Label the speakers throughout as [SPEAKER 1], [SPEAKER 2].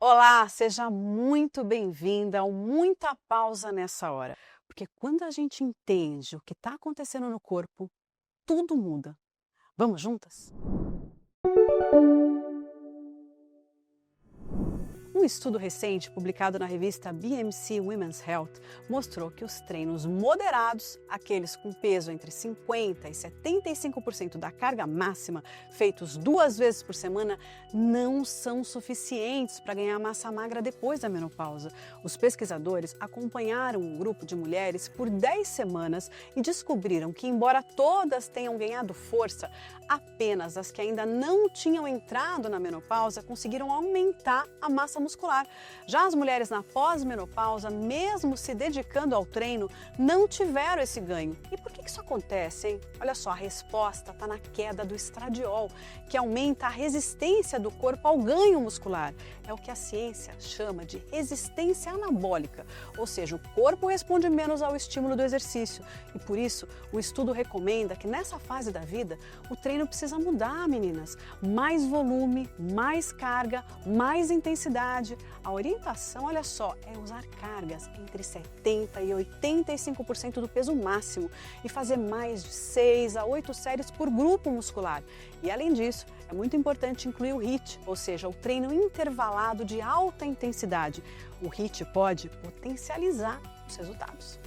[SPEAKER 1] Olá, seja muito bem-vinda ao Muita Pausa Nessa Hora. Porque quando a gente entende o que está acontecendo no corpo, tudo muda. Vamos juntas? Um estudo recente, publicado na revista BMC Women's Health, mostrou que os treinos moderados, aqueles com peso entre 50% e 75% da carga máxima, feitos 2 vezes por semana, não são suficientes para ganhar massa magra depois da menopausa. Os pesquisadores acompanharam um grupo de mulheres por 10 semanas e descobriram que, embora todas tenham ganhado força, apenas as que ainda não tinham entrado na menopausa conseguiram aumentar a massa muscular. Já as mulheres na pós-menopausa, mesmo se dedicando ao treino, não tiveram esse ganho. E por que isso acontece, hein? Olha só, a resposta está na queda do estradiol, que aumenta a resistência do corpo ao ganho muscular. É o que a ciência chama de resistência anabólica, ou seja, o corpo responde menos ao estímulo do exercício. E por isso, o estudo recomenda que nessa fase da vida, o treino precisa mudar, meninas. Mais volume, mais carga, mais intensidade. A orientação, olha só, é usar cargas entre 70% e 85% do peso máximo e fazer mais de 6 a 8 séries por grupo muscular. E além disso, é muito importante incluir o HIIT, ou seja, o treino intervalado de alta intensidade. O HIIT pode potencializar os resultados.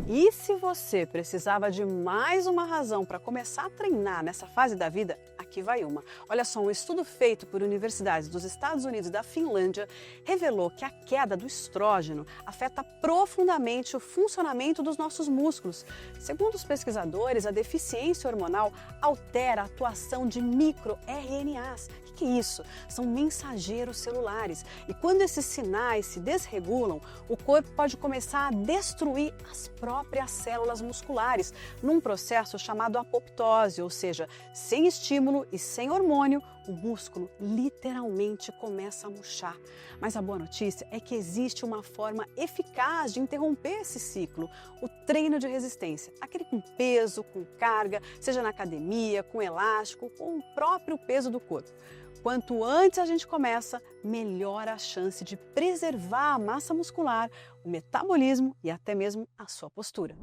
[SPEAKER 1] E se você precisava de mais uma razão para começar a treinar nessa fase da vida, aqui vai uma. Olha só, um estudo feito por universidades dos Estados Unidos e da Finlândia revelou que a queda do estrógeno afeta profundamente o funcionamento dos nossos músculos. Segundo os pesquisadores, a deficiência hormonal altera a atuação de microRNAs. O que é isso? São mensageiros celulares. E quando esses sinais se desregulam, o corpo pode começar a destruir as próprias células musculares, num processo chamado apoptose, ou seja, sem estímulo e sem hormônio, o músculo literalmente começa a murchar. Mas a boa notícia é que existe uma forma eficaz de interromper esse ciclo, o treino de resistência, aquele com peso, com carga, seja na academia, com elástico, com o próprio peso do corpo. Quanto antes a gente começa, melhor a chance de preservar a massa muscular, o metabolismo e até mesmo a sua postura.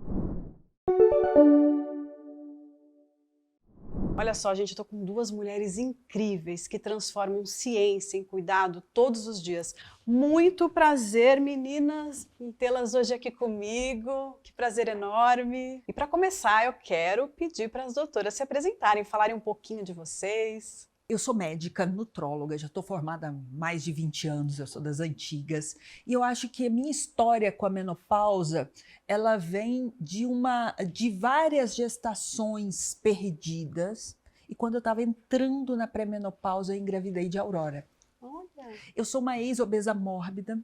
[SPEAKER 1] Olha só, gente, eu tô com duas mulheres incríveis que transformam ciência em cuidado todos os dias. Muito prazer, meninas, em tê-las hoje aqui comigo. Que prazer enorme. E para começar, eu quero pedir para as doutoras se apresentarem, falarem um pouquinho de vocês.
[SPEAKER 2] Eu sou médica nutróloga, já estou formada há mais de 20 anos, eu sou das antigas, e eu acho que a minha história com a menopausa, ela vem de várias gestações perdidas, e quando eu estava entrando na pré-menopausa, eu engravidei de Aurora.
[SPEAKER 1] Olha.
[SPEAKER 2] Eu sou uma ex-obesa mórbida,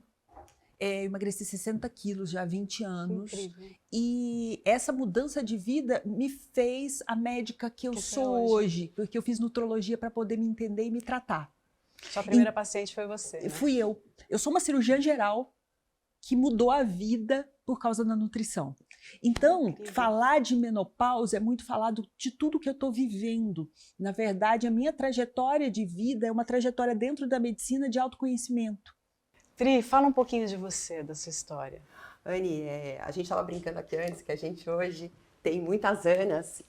[SPEAKER 2] eu emagreci 60 quilos já há 20 anos.
[SPEAKER 1] Incrível.
[SPEAKER 2] E essa mudança de vida me fez a médica que eu sou hoje, porque eu fiz nutrologia para poder me entender e me tratar.
[SPEAKER 1] Sua primeira paciente foi você, né?
[SPEAKER 2] Fui eu. Eu sou uma cirurgiã geral que mudou a vida por causa da nutrição. Então, falar de menopausa é muito falar de tudo que eu estou vivendo. Na verdade, a minha trajetória de vida é uma trajetória dentro da medicina de autoconhecimento.
[SPEAKER 1] Tri, fala um pouquinho de você, da sua história.
[SPEAKER 3] Anne, a gente estava brincando aqui antes que a gente hoje tem muitas Anas,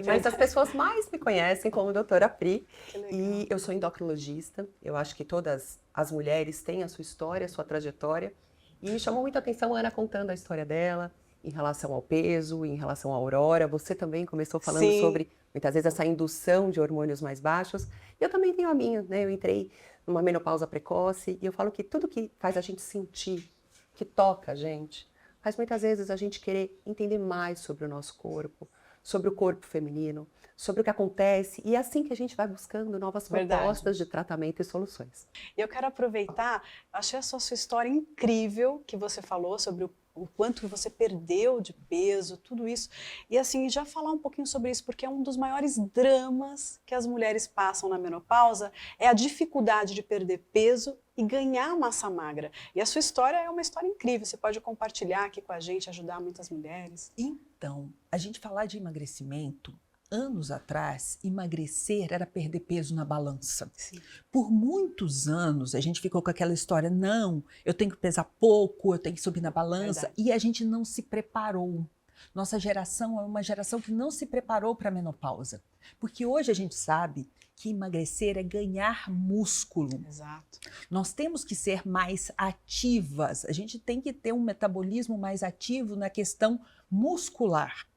[SPEAKER 3] mas as pessoas mais me conhecem como doutora Pri. E eu sou endocrinologista, eu acho que todas as mulheres têm a sua história, a sua trajetória. E me chamou muita atenção a Ana contando a história dela, em relação ao peso, em relação à Aurora. Você também começou falando sobre, muitas vezes, essa indução de hormônios mais baixos. E eu também tenho a minha, né? Eu entrei numa menopausa precoce e eu falo que tudo que faz a gente sentir, que toca a gente, faz muitas vezes a gente querer entender mais sobre o nosso corpo, sobre o corpo feminino, sobre o que acontece, e é assim que a gente vai buscando novas propostas de tratamento e soluções.
[SPEAKER 1] E eu quero aproveitar, achei a sua história incrível, que você falou sobre o quanto que você perdeu de peso, tudo isso. E assim, já falar um pouquinho sobre isso, porque é um dos maiores dramas que as mulheres passam na menopausa, é a dificuldade de perder peso e ganhar massa magra. E a sua história é uma história incrível, você pode compartilhar aqui com a gente, ajudar muitas mulheres.
[SPEAKER 2] Então, a gente falar de emagrecimento, Anos atrás, emagrecer era perder peso na balança.
[SPEAKER 1] Sim.
[SPEAKER 2] Por muitos anos, a gente ficou com aquela história, não, eu tenho que pesar pouco, eu tenho que subir na balança,
[SPEAKER 1] Verdade.
[SPEAKER 2] e a gente não se preparou. Nossa geração é uma geração que não se preparou para a menopausa. Porque hoje a gente sabe que emagrecer é ganhar músculo.
[SPEAKER 1] Exato.
[SPEAKER 2] Nós temos que ser mais ativas, a gente tem que ter um metabolismo mais ativo na questão muscular.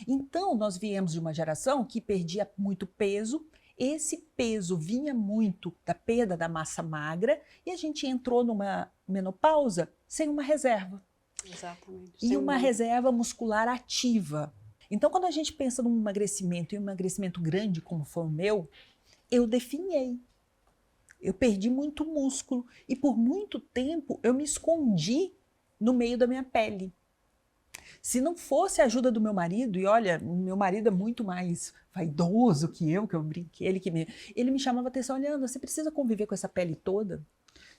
[SPEAKER 2] Então, nós viemos de uma geração que perdia muito peso, esse peso vinha muito da perda da massa magra e a gente entrou numa menopausa sem uma reserva.
[SPEAKER 1] Exatamente.
[SPEAKER 2] E
[SPEAKER 1] Sem
[SPEAKER 2] uma reserva muscular ativa. Então, quando a gente pensa num emagrecimento e um emagrecimento grande como foi o meu, eu definhei. Eu perdi muito músculo e por muito tempo eu me escondi no meio da minha pele. Se não fosse a ajuda do meu marido, e olha, meu marido é muito mais vaidoso que eu brinquei, ele me chamava a atenção, olhando, você precisa conviver com essa pele toda?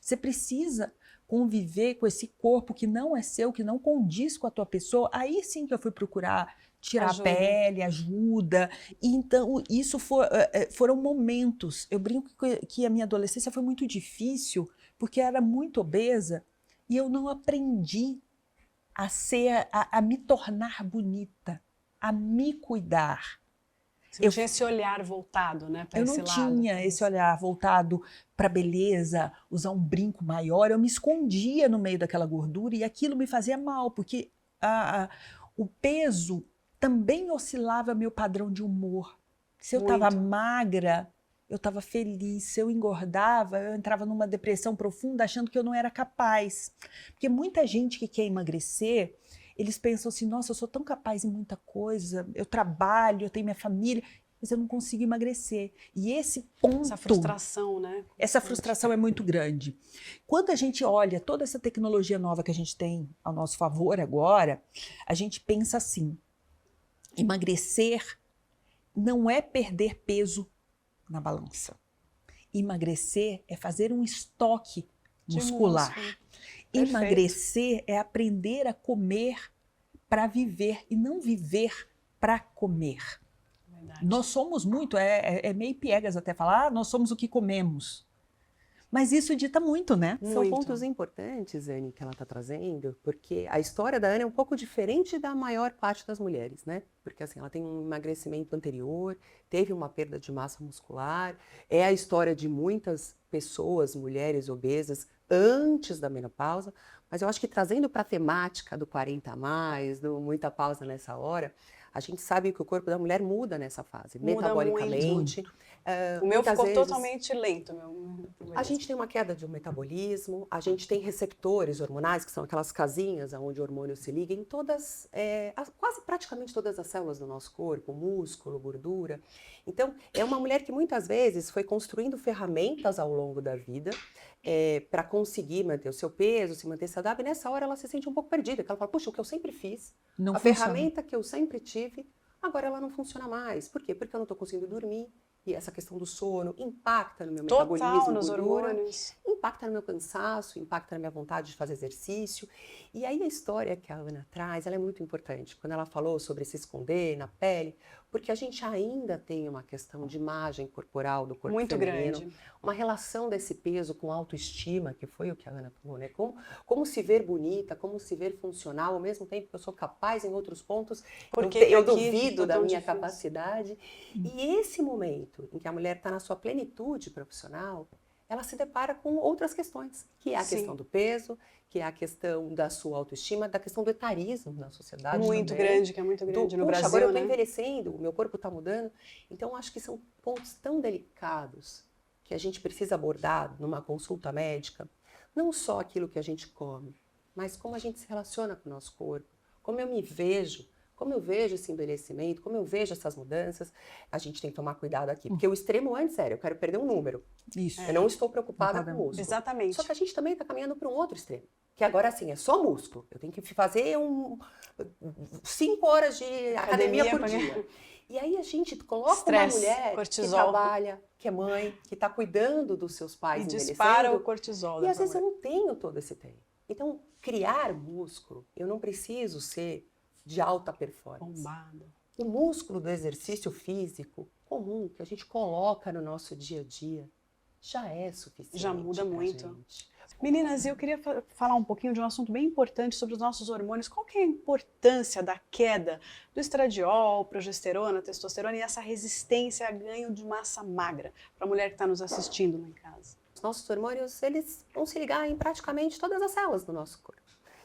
[SPEAKER 2] Você precisa conviver com esse corpo que não é seu, que não condiz com a tua pessoa? Aí sim que eu fui procurar tirar a pele, ajuda. E então, isso foram momentos. Eu brinco que a minha adolescência foi muito difícil, porque eu era muito obesa e eu não aprendi a me tornar bonita, a me cuidar.
[SPEAKER 1] Você não tinha esse olhar voltado, né, para esse lado.
[SPEAKER 2] Eu não tinha esse olhar voltado para a beleza, usar um brinco maior. Eu me escondia no meio daquela gordura e aquilo me fazia mal, porque o peso também oscilava meu padrão de humor. Se eu estava magra, eu estava feliz. Se eu engordava, eu entrava numa depressão profunda achando que eu não era capaz. Porque muita gente que quer emagrecer, eles pensam assim, nossa, eu sou tão capaz em muita coisa, eu trabalho, eu tenho minha família, mas eu não consigo emagrecer. E esse ponto...
[SPEAKER 1] Essa frustração, né?
[SPEAKER 2] Essa frustração é muito grande. Quando a gente olha toda essa tecnologia nova que a gente tem ao nosso favor agora, a gente pensa assim, emagrecer não é perder peso na balança. Emagrecer é fazer um estoque muscular. Emagrecer é aprender a comer para viver e não viver para comer. Verdade. Nós somos muito, é meio piegas até falar, nós somos o que comemos. Mas isso dita muito, né?
[SPEAKER 3] São pontos importantes, Anne, que ela está trazendo, porque a história da Anne é um pouco diferente da maior parte das mulheres, né? Porque assim, ela tem um emagrecimento anterior, teve uma perda de massa muscular, é a história de muitas pessoas, mulheres obesas, antes da menopausa, mas eu acho que trazendo para a temática do 40 a mais, do muita pausa nessa hora, a gente sabe que o corpo da mulher muda nessa fase, metabolicamente.
[SPEAKER 1] O meu ficou totalmente lento.
[SPEAKER 3] A gente tem uma queda de um metabolismo, a gente tem receptores hormonais, que são aquelas casinhas onde o hormônio se liga em todas, quase praticamente todas as células do nosso corpo, músculo, gordura. Então, é uma mulher que muitas vezes foi construindo ferramentas ao longo da vida para conseguir manter o seu peso, se manter saudável, e nessa hora ela se sente um pouco perdida, porque ela fala, puxa, o que eu sempre fiz, a ferramenta que eu sempre tive, agora ela não funciona mais. Por quê? Porque eu não estou conseguindo dormir, e essa questão do sono impacta no meu metabolismo,
[SPEAKER 1] nos hormônios,
[SPEAKER 3] impacta no meu cansaço, impacta na minha vontade de fazer exercício. E aí a história que a Ana traz, ela é muito importante, quando ela falou sobre se esconder na pele, porque a gente ainda tem uma questão de imagem corporal do corpo
[SPEAKER 1] muito
[SPEAKER 3] feminino,
[SPEAKER 1] grande,
[SPEAKER 3] uma relação desse peso com autoestima, que foi o que a Ana falou, né? Como se ver bonita, como se ver funcional, ao mesmo tempo que eu sou capaz em outros pontos, porque eu duvido da minha capacidade. E esse momento em que a mulher está na sua plenitude profissional, ela se depara com outras questões, que é a questão do peso, que é a questão da sua autoestima, da questão do etarismo na sociedade
[SPEAKER 1] muito
[SPEAKER 3] também.
[SPEAKER 1] grande, que é muito grande no Brasil,
[SPEAKER 3] agora eu estou
[SPEAKER 1] né?
[SPEAKER 3] envelhecendo, o meu corpo está mudando. Então, acho que são pontos tão delicados que a gente precisa abordar numa consulta médica, não só aquilo que a gente come, mas como a gente se relaciona com o nosso corpo, como eu me vejo, como eu vejo esse envelhecimento, como eu vejo essas mudanças. A gente tem que tomar cuidado aqui, porque o extremo antes era, eu quero perder um número.
[SPEAKER 2] Isso.
[SPEAKER 3] Eu não estou preocupada com o músculo.
[SPEAKER 1] Exatamente.
[SPEAKER 3] Só que a gente também está caminhando para um outro extremo, que agora assim, é só músculo. Eu tenho que fazer 5 horas de academia por dia. E aí a gente coloca uma mulher cortisol, que trabalha, que é mãe, que está cuidando dos seus pais envelhecendo.
[SPEAKER 1] Dispara o cortisol.
[SPEAKER 3] E às vezes eu não tenho todo esse tempo. Então, criar músculo, eu não preciso ser de alta performance.
[SPEAKER 1] Bombado.
[SPEAKER 3] o músculo do exercício físico comum que a gente coloca no nosso dia a dia já é suficiente.
[SPEAKER 1] Já muda
[SPEAKER 3] pra
[SPEAKER 1] muito.
[SPEAKER 3] gente.
[SPEAKER 1] Meninas, eu queria falar um pouquinho de um assunto bem importante sobre os nossos hormônios. Qual que é a importância da queda do estradiol, progesterona, testosterona e essa resistência a ganho de massa magra para a mulher que está nos assistindo lá em casa?
[SPEAKER 3] Os nossos hormônios, eles vão se ligar em praticamente todas as células do nosso corpo.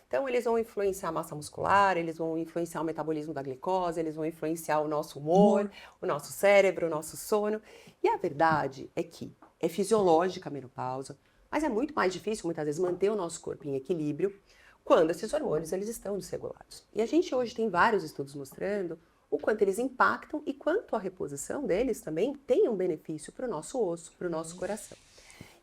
[SPEAKER 3] Então, eles vão influenciar a massa muscular, eles vão influenciar o metabolismo da glicose, eles vão influenciar o nosso humor, o nosso cérebro, o nosso sono. E a verdade é que é fisiológica a menopausa, mas é muito mais difícil, muitas vezes, manter o nosso corpo em equilíbrio quando esses hormônios eles estão desregulados. E a gente hoje tem vários estudos mostrando o quanto eles impactam e quanto a reposição deles também tem um benefício para o nosso osso, para o nosso coração.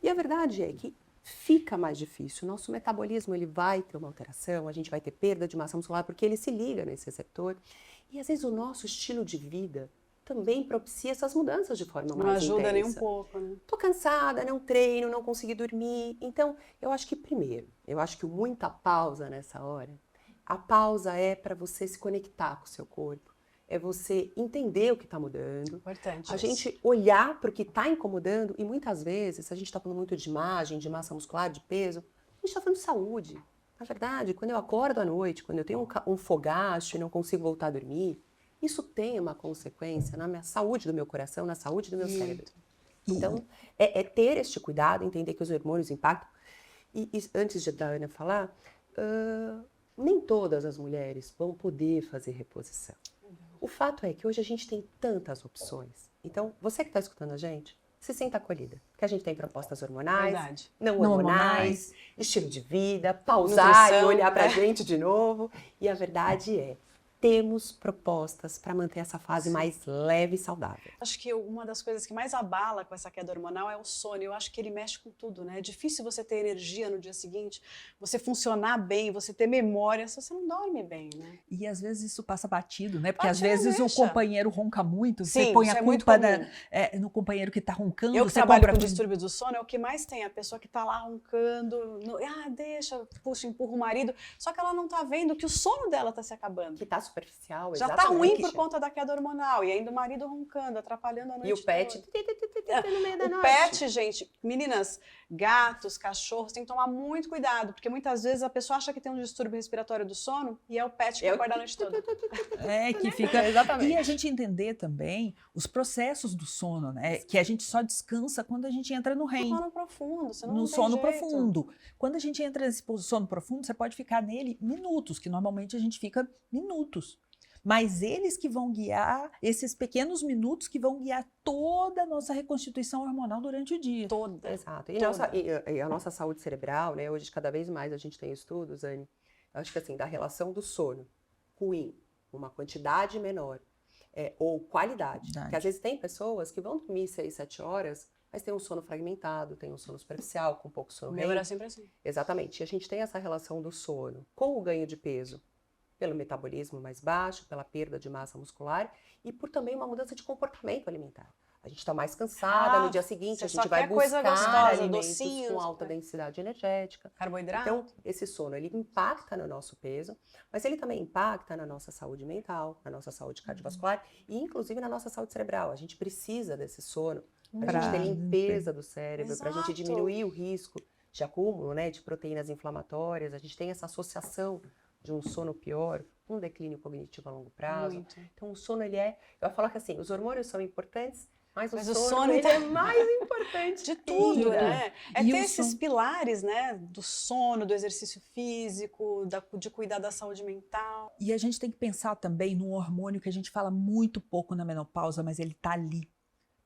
[SPEAKER 3] E a verdade é que fica mais difícil, o nosso metabolismo ele vai ter uma alteração, a gente vai ter perda de massa muscular porque ele se liga nesse receptor. E às vezes o nosso estilo de vida também propicia essas mudanças de forma
[SPEAKER 1] Não
[SPEAKER 3] mais
[SPEAKER 1] ajuda
[SPEAKER 3] intensa.
[SPEAKER 1] nem um pouco, né?
[SPEAKER 3] Tô cansada, não treino, não consegui dormir. Então, eu acho que primeiro, eu acho que muita pausa nessa hora. A pausa é para você se conectar com o seu corpo, é você entender o que está mudando.
[SPEAKER 1] Importante.
[SPEAKER 3] A gente olhar para o que está incomodando e muitas vezes, a gente está falando muito de imagem, de massa muscular, de peso, a gente está falando de saúde. Na verdade, quando eu acordo à noite, quando eu tenho um fogacho e não consigo voltar a dormir, isso tem uma consequência na minha saúde do meu coração, na saúde do meu cérebro. Então, é ter este cuidado, entender que os hormônios impactam. E antes da Ana falar, nem todas as mulheres vão poder fazer reposição. O fato é que hoje a gente tem tantas opções. Então, você que está escutando a gente, se sinta acolhida. Porque a gente tem propostas hormonais,
[SPEAKER 1] Verdade.
[SPEAKER 3] não
[SPEAKER 2] Não
[SPEAKER 3] hormonais, estilo de vida, pausar
[SPEAKER 1] Nutrição,
[SPEAKER 3] e olhar para a
[SPEAKER 1] né?
[SPEAKER 3] gente de novo. E a verdade é, temos propostas para manter essa fase mais leve e saudável.
[SPEAKER 1] Acho que uma das coisas que mais abala com essa queda hormonal é o sono. Eu acho que ele mexe com tudo, né? É difícil você ter energia no dia seguinte, você funcionar bem, você ter memória, se você não dorme bem, né?
[SPEAKER 2] E às vezes isso passa batido, né? Porque às
[SPEAKER 1] Batido,
[SPEAKER 2] vezes
[SPEAKER 1] deixa.
[SPEAKER 2] o companheiro ronca muito, você
[SPEAKER 1] Sim,
[SPEAKER 2] põe
[SPEAKER 1] isso
[SPEAKER 2] a
[SPEAKER 1] é muito
[SPEAKER 2] culpa
[SPEAKER 1] comum.
[SPEAKER 2] no companheiro que está roncando,
[SPEAKER 1] Eu que
[SPEAKER 2] você
[SPEAKER 1] trabalho
[SPEAKER 2] compra
[SPEAKER 1] com distúrbio do sono, é o que mais tem. A pessoa que tá lá roncando, deixa, puxa, empurra o marido. Só que ela não tá vendo que o sono dela tá se acabando.
[SPEAKER 3] Que tá superficial,
[SPEAKER 1] Já tá ruim por conta da queda hormonal. E ainda o marido roncando, atrapalhando a noite
[SPEAKER 3] E o pet
[SPEAKER 1] toda.
[SPEAKER 3] no meio da
[SPEAKER 1] O
[SPEAKER 3] noite.
[SPEAKER 1] pet, gente, meninas, gatos, cachorros, tem que tomar muito cuidado, porque muitas vezes a pessoa acha que tem um distúrbio respiratório do sono e é o pet que acorda a noite toda.
[SPEAKER 2] que fica.
[SPEAKER 3] Exatamente.
[SPEAKER 2] E a gente entender também os processos do sono, né? Que a gente só descansa quando a gente entra no REM.
[SPEAKER 1] Sono profundo, senão
[SPEAKER 2] No
[SPEAKER 1] não tem
[SPEAKER 2] sono
[SPEAKER 1] jeito.
[SPEAKER 2] profundo. Quando a gente entra nesse sono profundo, você pode ficar nele minutos, que normalmente a gente fica minutos. Mas eles que vão guiar, esses pequenos minutos que vão guiar toda a nossa reconstituição hormonal durante o dia.
[SPEAKER 1] Toda.
[SPEAKER 3] Exato.
[SPEAKER 1] Toda.
[SPEAKER 3] E a nossa saúde cerebral, né? Hoje, cada vez mais a gente tem estudos, Anne, eu acho que assim, da relação do sono ruim, uma quantidade menor, ou qualidade. Porque às vezes tem pessoas que vão dormir 6, 7 horas, mas tem um sono fragmentado, tem um sono superficial, com pouco sono
[SPEAKER 1] O meu era sempre assim.
[SPEAKER 3] Exatamente. E a gente tem essa relação do sono com o ganho de peso, pelo metabolismo mais baixo, pela perda de massa muscular e por também uma mudança de comportamento alimentar. A gente está mais cansada, no dia seguinte a gente vai buscar alimentos
[SPEAKER 1] docinhos,
[SPEAKER 3] com alta densidade energética.
[SPEAKER 1] Carboidrato.
[SPEAKER 3] Então, esse sono, ele impacta no nosso peso, mas ele também impacta na nossa saúde mental, na nossa saúde cardiovascular e, inclusive, na nossa saúde cerebral. A gente precisa desse sono para a gente ter limpeza do cérebro, para a gente diminuir o risco de acúmulo, né, de proteínas inflamatórias. A gente tem essa associação de um sono pior, um declínio cognitivo a longo prazo.
[SPEAKER 1] Muito.
[SPEAKER 3] Então, o sono, eu falo que assim, os hormônios são importantes, mas o
[SPEAKER 1] o
[SPEAKER 3] sono
[SPEAKER 1] sono
[SPEAKER 3] ele é mais importante
[SPEAKER 1] de tudo,
[SPEAKER 3] ainda.
[SPEAKER 1] né? É
[SPEAKER 2] E
[SPEAKER 1] ter
[SPEAKER 2] o
[SPEAKER 1] esses
[SPEAKER 2] sono-
[SPEAKER 1] pilares, né? Do sono, do exercício físico, de cuidar da saúde mental.
[SPEAKER 2] E a gente tem que pensar também num hormônio que a gente fala muito pouco na menopausa, mas ele está ali,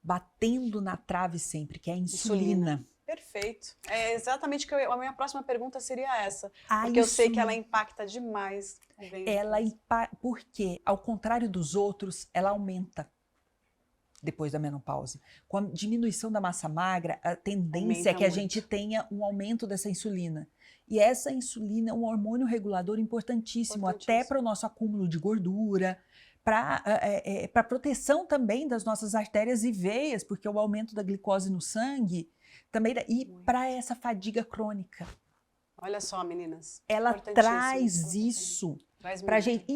[SPEAKER 2] batendo na trave sempre, que é a insulina.
[SPEAKER 1] Perfeito. É exatamente que a minha próxima pergunta seria essa.
[SPEAKER 2] A
[SPEAKER 1] Porque eu sei que
[SPEAKER 2] insulina-
[SPEAKER 1] ela impacta demais.
[SPEAKER 2] Porque, ao contrário dos outros, ela aumenta depois da menopausa. Com a diminuição da massa magra, a tendência é que a gente tenha um aumento dessa insulina. E essa insulina é um hormônio regulador importantíssimo. Até para o nosso acúmulo de gordura, para proteção também das nossas artérias e veias, porque o aumento da glicose no sangue também, e para essa fadiga crônica.
[SPEAKER 1] Olha só, meninas.
[SPEAKER 2] Ela
[SPEAKER 1] Importantíssimo.
[SPEAKER 2] traz isso
[SPEAKER 1] Traz
[SPEAKER 2] Pra
[SPEAKER 1] muito.
[SPEAKER 2] gente.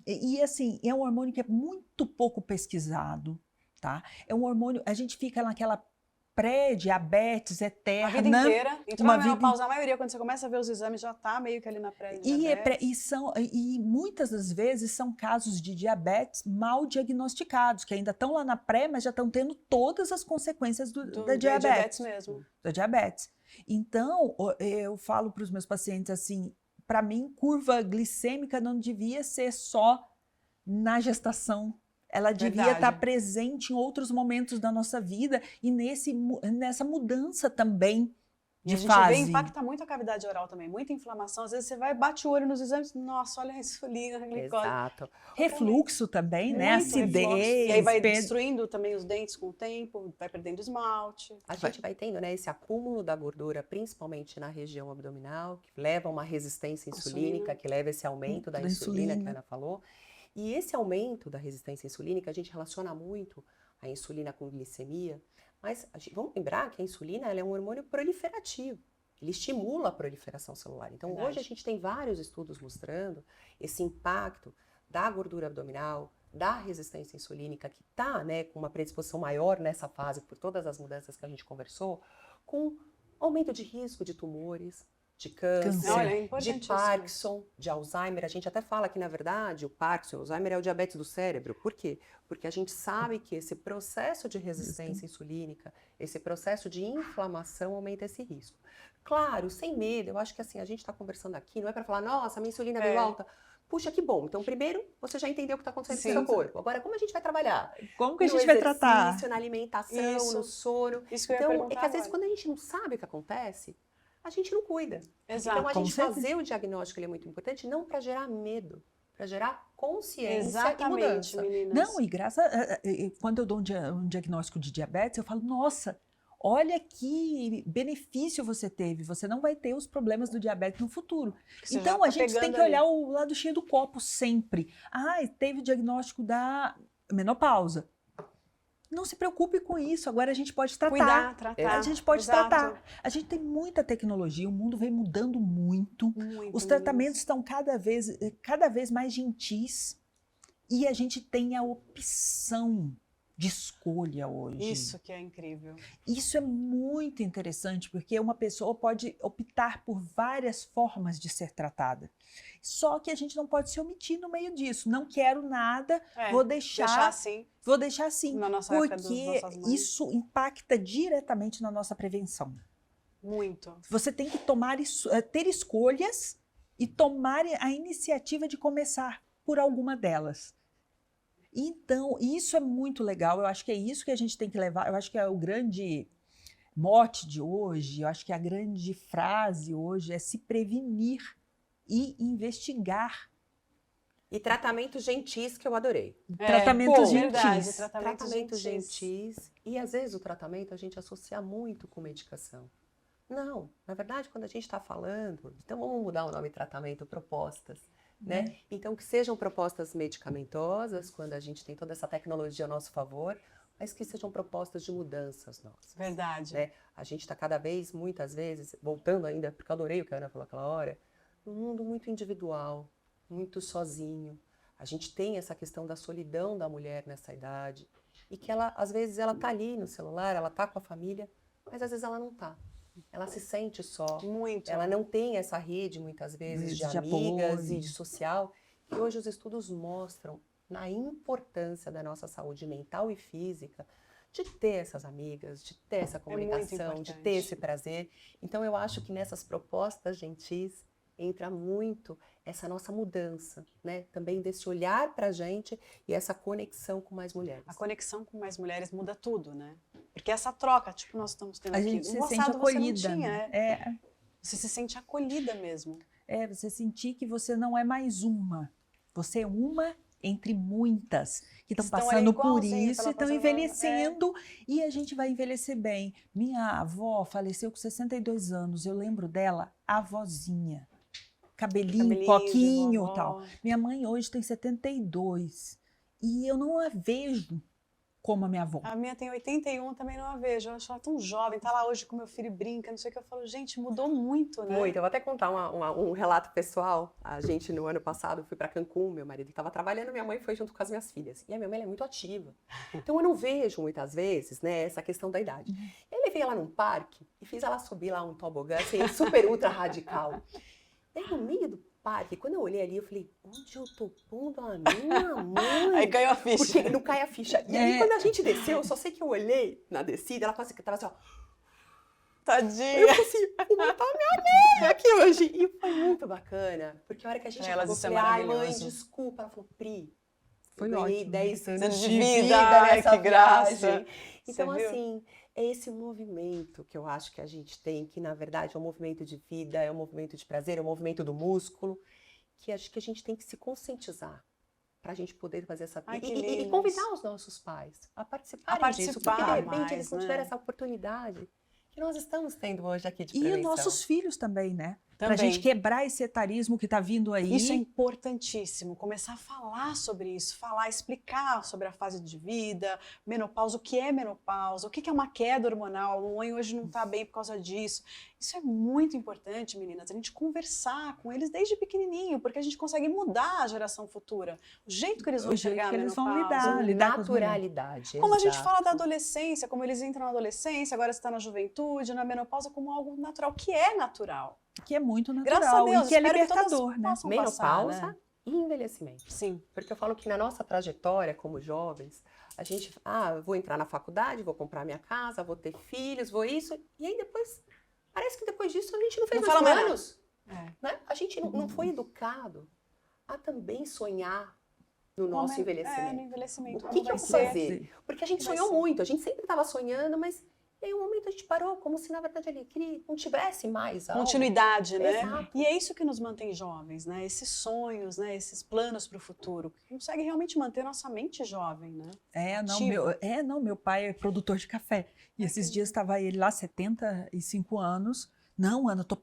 [SPEAKER 2] E assim, é um hormônio que é muito pouco pesquisado, tá? É um hormônio, a gente fica naquela pré-diabetes
[SPEAKER 1] A vida
[SPEAKER 2] eterna.
[SPEAKER 1] inteira. Entrou
[SPEAKER 2] uma
[SPEAKER 1] na
[SPEAKER 2] vida
[SPEAKER 1] menopausa, a maioria, quando você começa a ver os exames, já tá meio que ali na pré-diabetes.
[SPEAKER 2] E muitas das vezes são casos de diabetes mal diagnosticados, que ainda estão lá na pré, mas já estão tendo todas as consequências da diabetes.
[SPEAKER 1] mesmo.
[SPEAKER 2] Da diabetes. Então, eu falo para os meus pacientes assim, para mim, curva glicêmica não devia ser só na gestação. Ela devia
[SPEAKER 1] Verdade.
[SPEAKER 2] estar presente em outros momentos da nossa vida e nessa mudança também
[SPEAKER 1] E
[SPEAKER 2] de
[SPEAKER 1] a gente
[SPEAKER 2] fase.
[SPEAKER 1] vê, impacta muito a cavidade oral também, muita inflamação. Às vezes você vai, bate o olho nos exames, nossa, olha a insulina, a glicose.
[SPEAKER 3] Exato.
[SPEAKER 2] Refluxo também, né?
[SPEAKER 1] Muito refluxo.
[SPEAKER 2] Acidez.
[SPEAKER 1] E aí vai destruindo também os dentes com o tempo, vai perdendo esmalte.
[SPEAKER 3] A gente vai tendo, né, esse acúmulo da gordura, principalmente na região abdominal, que leva a uma resistência insulínica, que leva esse aumento da insulina que a Ana falou. E esse aumento da resistência insulínica, a gente relaciona muito a insulina com glicemia, mas vamos lembrar que a insulina ela é um hormônio proliferativo. Ele estimula a proliferação celular. Então,
[SPEAKER 1] Verdade.
[SPEAKER 3] hoje a gente tem vários estudos mostrando esse impacto da gordura abdominal, da resistência insulínica, que está, né, com uma predisposição maior nessa fase, por todas as mudanças que a gente conversou, com aumento de risco de tumores, de câncer,
[SPEAKER 1] Olha, é
[SPEAKER 3] de
[SPEAKER 1] importantíssimo.
[SPEAKER 3] Parkinson, de Alzheimer. A gente até fala que, na verdade, o Parkinson, o Alzheimer é o diabetes do cérebro. Por quê? Porque a gente sabe que esse processo de resistência insulínica, esse processo de inflamação aumenta esse risco. Claro, sem medo, eu acho que assim, a gente está conversando aqui, não é para falar, nossa, minha insulina veio alta. Puxa, que bom. Então, primeiro, você já entendeu o que está acontecendo com o seu corpo. Agora, como a gente vai trabalhar?
[SPEAKER 2] Como que a gente vai tratar?
[SPEAKER 3] No exercício, na alimentação,
[SPEAKER 1] Isso.
[SPEAKER 3] no sono.
[SPEAKER 1] Isso que eu ia
[SPEAKER 3] Então,
[SPEAKER 1] perguntar
[SPEAKER 3] é que às vezes,
[SPEAKER 1] agora.
[SPEAKER 3] quando a gente não sabe o que acontece, a gente não cuida.
[SPEAKER 1] Exato.
[SPEAKER 3] Então, a
[SPEAKER 2] Com
[SPEAKER 3] gente
[SPEAKER 2] certeza.
[SPEAKER 3] fazer o diagnóstico ele é muito importante, não para gerar medo, para gerar consciência e
[SPEAKER 1] Exatamente,
[SPEAKER 3] mudança.
[SPEAKER 1] meninas.
[SPEAKER 2] Não, e quando eu dou um diagnóstico de diabetes, eu falo, nossa, olha que benefício você teve, você não vai ter os problemas do diabetes no futuro.
[SPEAKER 1] Você já
[SPEAKER 2] Então,
[SPEAKER 1] tá
[SPEAKER 2] a gente tem
[SPEAKER 1] pegando
[SPEAKER 2] que olhar
[SPEAKER 1] ali.
[SPEAKER 2] o lado cheio do copo sempre. Ah, teve o diagnóstico da menopausa. Não se preocupe com isso, agora a gente pode tratar.
[SPEAKER 1] Cuidar, tratar.
[SPEAKER 2] A gente pode
[SPEAKER 1] Exato.
[SPEAKER 2] tratar. A gente tem muita tecnologia, o mundo vem mudando muito.
[SPEAKER 1] Muito,
[SPEAKER 2] Os tratamentos
[SPEAKER 1] meninas.
[SPEAKER 2] estão cada vez mais gentis e a gente tem a opção de escolha hoje.
[SPEAKER 1] Isso que é incrível.
[SPEAKER 2] Isso é muito interessante, porque uma pessoa pode optar por várias formas de ser tratada. Só que a gente não pode se omitir no meio disso. Não quero nada, vou deixar
[SPEAKER 1] assim.
[SPEAKER 2] Vou deixar assim,
[SPEAKER 1] Na nossa época das
[SPEAKER 2] porque
[SPEAKER 1] nossas mães.
[SPEAKER 2] isso impacta diretamente na nossa prevenção.
[SPEAKER 1] Muito.
[SPEAKER 2] Você tem que ter escolhas e tomar a iniciativa de começar por alguma delas. Então, isso é muito legal, eu acho que é isso que a gente tem que levar, eu acho que é o grande mote de hoje, eu acho que a grande frase hoje é se prevenir e investigar.
[SPEAKER 3] E tratamentos gentis, que eu adorei.
[SPEAKER 2] Tratamentos gentis.
[SPEAKER 1] Verdade,
[SPEAKER 3] Tratamentos gentis. E às vezes o tratamento a gente associa muito com medicação. Não, na verdade, quando a gente está falando, então vamos mudar o nome tratamento, propostas. Né? Então, que sejam propostas medicamentosas, quando a gente tem toda essa tecnologia a nosso favor, mas que sejam propostas de mudanças nossas.
[SPEAKER 1] Verdade.
[SPEAKER 3] Né? A gente está cada vez, muitas vezes, voltando ainda, porque eu adorei o que a Ana falou aquela hora, num mundo muito individual, muito sozinho. A gente tem essa questão da solidão da mulher nessa idade, e que ela, às vezes, ela está ali no celular, ela está com a família, mas às vezes ela não está. Ela se sente só.
[SPEAKER 1] Muito.
[SPEAKER 3] Ela não tem essa rede, muitas vezes, de amigas
[SPEAKER 2] apoio.
[SPEAKER 3] e de social. E hoje os estudos mostram na importância da nossa saúde mental e física de ter essas amigas, de ter essa comunicação, de ter esse prazer. Então, eu acho que nessas propostas gentis entra muito essa nossa mudança, né? Também desse olhar pra gente e essa conexão com mais mulheres.
[SPEAKER 1] A conexão com mais mulheres muda tudo, né? Porque essa troca, tipo, nós estamos tendo aqui.
[SPEAKER 2] A gente se
[SPEAKER 1] No
[SPEAKER 2] sente
[SPEAKER 1] passado você não
[SPEAKER 2] acolhida.
[SPEAKER 1] tinha, Você se sente acolhida mesmo.
[SPEAKER 2] Você sentir que você não é mais uma. Você é uma entre muitas que estão passando por isso e estão envelhecendo e a gente vai envelhecer bem. Minha avó faleceu com 62 anos, eu lembro dela, avózinha. Cabelinho, coquinho e tal. Minha mãe hoje tem 72 e eu não a vejo como a minha avó.
[SPEAKER 1] A minha tem 81, também não a vejo. Eu acho ela tão jovem, tá lá hoje com meu filho e brinca, não sei o que. Eu falo, gente, mudou muito, né?
[SPEAKER 3] Muito. Eu vou até contar um relato pessoal. A gente, no ano passado, fui para Cancún, meu marido estava trabalhando, minha mãe foi junto com as minhas filhas. E a minha mãe ela é muito ativa. Então eu não vejo muitas vezes, né, essa questão da idade. Eu levei ela num parque e fiz ela subir lá um tobogã, assim, super ultra radical. E aí, no meio do parque, quando eu olhei ali, eu falei, onde eu tô pondo a minha mãe?
[SPEAKER 1] Aí caiu a ficha.
[SPEAKER 3] Porque não cai a ficha. E aí, quando a gente desceu, eu só sei que eu olhei na descida, ela quase que tava assim, ó.
[SPEAKER 1] Tadinha.
[SPEAKER 3] Eu falei assim, vou matar minha mãe aqui hoje. E foi muito bacana, porque a hora que a gente
[SPEAKER 1] Elas,
[SPEAKER 3] acabou, eu
[SPEAKER 1] isso é
[SPEAKER 3] falei, ai, mãe,
[SPEAKER 1] maravilhoso.
[SPEAKER 3] desculpa. Ela falou, Pri,
[SPEAKER 2] Foi
[SPEAKER 3] eu ganhei
[SPEAKER 2] ótimo.
[SPEAKER 3] 10 anos
[SPEAKER 1] Anos
[SPEAKER 3] de
[SPEAKER 1] de
[SPEAKER 3] vida
[SPEAKER 1] vida, ai,
[SPEAKER 3] nessa
[SPEAKER 1] que graça.
[SPEAKER 3] viagem.
[SPEAKER 1] Você
[SPEAKER 3] Então,
[SPEAKER 1] viu?
[SPEAKER 3] assim, é esse movimento que eu acho que a gente tem, que na verdade é um movimento de vida, é um movimento de prazer, é um movimento do músculo, que acho que a gente tem que se conscientizar para a gente poder fazer essa...
[SPEAKER 1] Ai, que
[SPEAKER 3] E
[SPEAKER 1] lindo.
[SPEAKER 3] convidar os nossos pais a participarem disso, porque de
[SPEAKER 1] participar
[SPEAKER 3] repente
[SPEAKER 1] mais,
[SPEAKER 3] eles não
[SPEAKER 1] né?
[SPEAKER 3] tiveram essa oportunidade que nós estamos tendo hoje aqui de
[SPEAKER 2] E
[SPEAKER 3] prevenção.
[SPEAKER 2] nossos filhos também, né? Pra
[SPEAKER 1] Também.
[SPEAKER 2] gente quebrar esse etarismo que tá vindo aí.
[SPEAKER 1] Isso é importantíssimo, começar a falar sobre isso, falar, explicar sobre a fase de vida, menopausa, o que é menopausa, o que é uma queda hormonal, a mãe hoje não está bem por causa disso. Isso é muito importante, meninas, a gente conversar com eles desde pequenininho, porque a gente consegue mudar a geração futura, o jeito que eles vão
[SPEAKER 2] O jeito
[SPEAKER 1] chegar
[SPEAKER 2] que
[SPEAKER 1] a
[SPEAKER 2] eles vão
[SPEAKER 1] menopausa.
[SPEAKER 2] lidar com as mulheres.
[SPEAKER 3] Naturalidade.
[SPEAKER 1] Como a gente
[SPEAKER 3] exato.
[SPEAKER 1] fala da adolescência, como eles entram na adolescência, agora está na juventude, na menopausa, como algo natural, que é natural.
[SPEAKER 2] Que é muito natural.
[SPEAKER 1] Graças a Deus,
[SPEAKER 2] e que é
[SPEAKER 1] espero que todas
[SPEAKER 2] libertador, né?
[SPEAKER 1] possam
[SPEAKER 3] Menopausa
[SPEAKER 1] passar, né?
[SPEAKER 3] e envelhecimento.
[SPEAKER 1] Sim.
[SPEAKER 3] Porque eu falo que na nossa trajetória como jovens, a gente, vou entrar na faculdade, vou comprar minha casa, vou ter filhos, vou isso, e aí depois, parece que depois disso a gente não fez
[SPEAKER 1] Não
[SPEAKER 3] mais
[SPEAKER 1] fala mais
[SPEAKER 3] planos.
[SPEAKER 1] É.
[SPEAKER 3] Né? A gente não foi educado a também sonhar no nosso
[SPEAKER 1] No
[SPEAKER 3] envelhecimento.
[SPEAKER 1] envelhecimento.
[SPEAKER 3] O
[SPEAKER 1] como
[SPEAKER 3] que
[SPEAKER 1] vai
[SPEAKER 3] eu vou
[SPEAKER 1] ser?
[SPEAKER 3] fazer? Porque a gente
[SPEAKER 1] Vai
[SPEAKER 3] sonhou
[SPEAKER 1] ser.
[SPEAKER 3] muito, a gente sempre estava sonhando, mas em um momento a gente parou, como se na verdade ali não tivesse mais algo.
[SPEAKER 1] Continuidade, né?
[SPEAKER 3] Exato.
[SPEAKER 1] E é isso que nos mantém jovens, né? Esses sonhos, né? Esses planos para o futuro, que consegue realmente manter nossa mente jovem, né?
[SPEAKER 2] Meu pai é produtor de café. E esses dias estava ele lá, 75 anos. Não, Ana, eu tô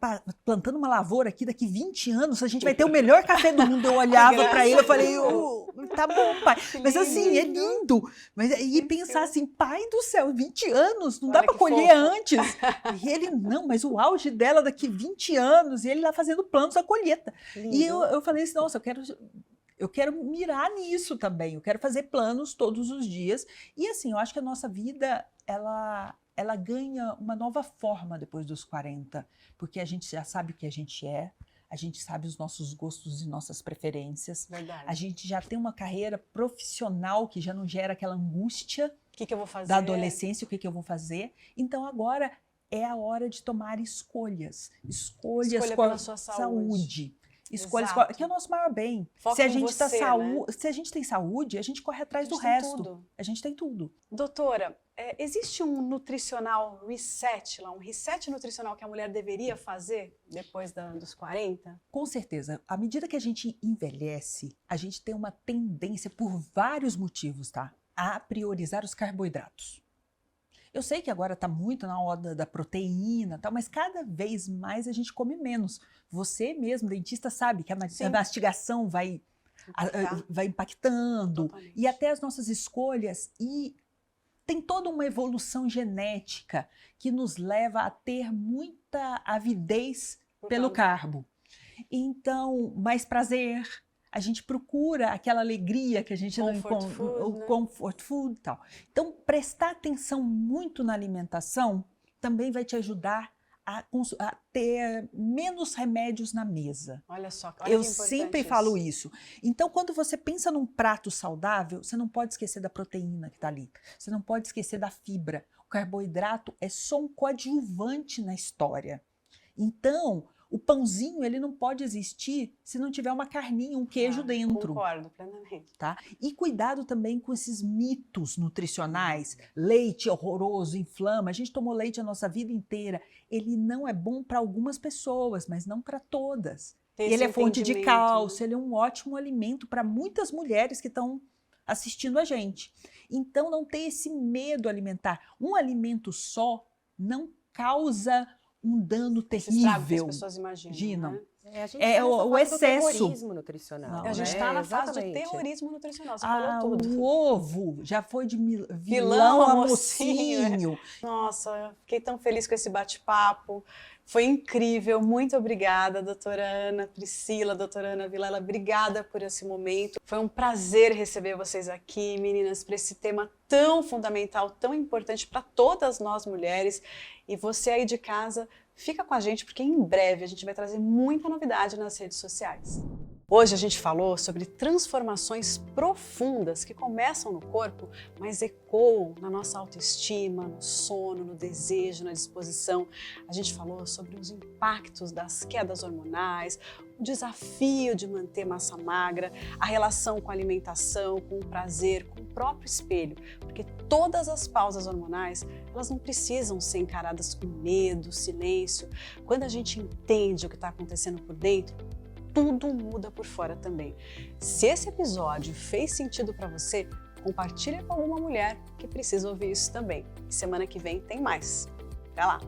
[SPEAKER 2] plantando uma lavoura aqui, daqui 20 anos a gente vai ter o melhor café do mundo. Eu olhava para ele, eu falei, tá bom, pai. Mas assim, é lindo. Mas e pensar assim, pai do céu, 20 anos, não dá
[SPEAKER 1] Olha
[SPEAKER 2] para
[SPEAKER 1] que
[SPEAKER 2] colher
[SPEAKER 1] fofo.
[SPEAKER 2] antes. E ele, não, mas o auge dela daqui 20 anos, e ele lá fazendo planos da colheita.
[SPEAKER 3] Lindo.
[SPEAKER 2] E eu falei assim, nossa, eu quero mirar nisso também, eu quero fazer planos todos os dias. E assim, eu acho que a nossa vida, ela ganha uma nova forma depois dos 40, porque a gente já sabe o que a gente sabe os nossos gostos e nossas preferências,
[SPEAKER 1] Verdade.
[SPEAKER 2] a gente já tem uma carreira profissional que já não gera aquela angústia
[SPEAKER 1] O que eu vou fazer?
[SPEAKER 2] da adolescência, o que eu vou fazer. Então agora é a hora de tomar escolhas
[SPEAKER 1] Escolha
[SPEAKER 2] com a
[SPEAKER 1] pela sua saúde.
[SPEAKER 2] Escolhas
[SPEAKER 1] Exato.
[SPEAKER 2] que é o nosso maior bem.
[SPEAKER 1] Foca
[SPEAKER 2] Se a
[SPEAKER 1] em
[SPEAKER 2] gente
[SPEAKER 1] você,
[SPEAKER 2] se a gente tem saúde, a gente corre atrás
[SPEAKER 1] A
[SPEAKER 2] do
[SPEAKER 1] gente tem
[SPEAKER 2] resto.
[SPEAKER 1] tudo.
[SPEAKER 2] A gente tem tudo.
[SPEAKER 1] Doutora, existe um nutricional reset, um reset nutricional que a mulher deveria fazer depois dos 40?
[SPEAKER 2] Com certeza. À medida que a gente envelhece, a gente tem uma tendência, por vários motivos, tá? A priorizar os carboidratos. Eu sei que agora está muito na onda da proteína, tal, mas cada vez mais a gente come menos. Você mesmo, dentista, sabe que a mastigação vai impactando.
[SPEAKER 1] Totalmente.
[SPEAKER 2] E até as nossas escolhas. E tem toda uma evolução genética que nos leva a ter muita avidez pelo carbo. Então, mais prazer. A gente procura aquela alegria que a gente não encontra, o comfort food e tal. Então, prestar atenção muito na alimentação também vai te ajudar a ter menos remédios na mesa.
[SPEAKER 1] Olha só, olha
[SPEAKER 2] eu
[SPEAKER 1] que importante
[SPEAKER 2] sempre falo isso. Então, quando você pensa num prato saudável, você não pode esquecer da proteína que está ali. Você não pode esquecer da fibra. O carboidrato é só um coadjuvante na história. Então, o pãozinho, ele não pode existir se não tiver uma carninha, um queijo dentro.
[SPEAKER 1] Concordo plenamente.
[SPEAKER 2] Tá? E cuidado também com esses mitos nutricionais. Leite horroroso, inflama. A gente tomou leite a nossa vida inteira. Ele não é bom para algumas pessoas, mas não para todas. Ele é fonte de cálcio, ele é um ótimo alimento para muitas mulheres que estão assistindo a gente. Então, não ter esse medo alimentar. Um alimento só não causa um dano terrível.
[SPEAKER 1] Que as pessoas imaginam.
[SPEAKER 2] Né?
[SPEAKER 3] A gente
[SPEAKER 2] É
[SPEAKER 3] tá
[SPEAKER 2] o
[SPEAKER 3] nessa fase do
[SPEAKER 2] excesso.
[SPEAKER 3] terrorismo nutricional.
[SPEAKER 1] A gente
[SPEAKER 3] né?
[SPEAKER 1] está na fase do
[SPEAKER 3] Exatamente.
[SPEAKER 1] terrorismo nutricional, você falou tudo.
[SPEAKER 2] O ovo já foi de vilão
[SPEAKER 1] Vilão
[SPEAKER 2] a
[SPEAKER 1] a mocinho,
[SPEAKER 2] mocinho.
[SPEAKER 1] Nossa, eu fiquei tão feliz com esse bate-papo. Foi incrível. Muito obrigada, doutora Ana Priscila, doutora Ana Vilela. Obrigada por esse momento. Foi um prazer receber vocês aqui, meninas, para esse tema tão fundamental, tão importante para todas nós mulheres. E você aí de casa, fica com a gente, porque em breve a gente vai trazer muita novidade nas redes sociais. Hoje a gente falou sobre transformações profundas que começam no corpo, mas ecoam na nossa autoestima, no sono, no desejo, na disposição. A gente falou sobre os impactos das quedas hormonais, o desafio de manter massa magra, a relação com a alimentação, com o prazer, com o próprio espelho, porque todas as pausas hormonais, elas não precisam ser encaradas com medo, silêncio. Quando a gente entende o que está acontecendo por dentro, tudo muda por fora também. Se esse episódio fez sentido para você, compartilha com alguma mulher que precisa ouvir isso também. E semana que vem tem mais. Até lá!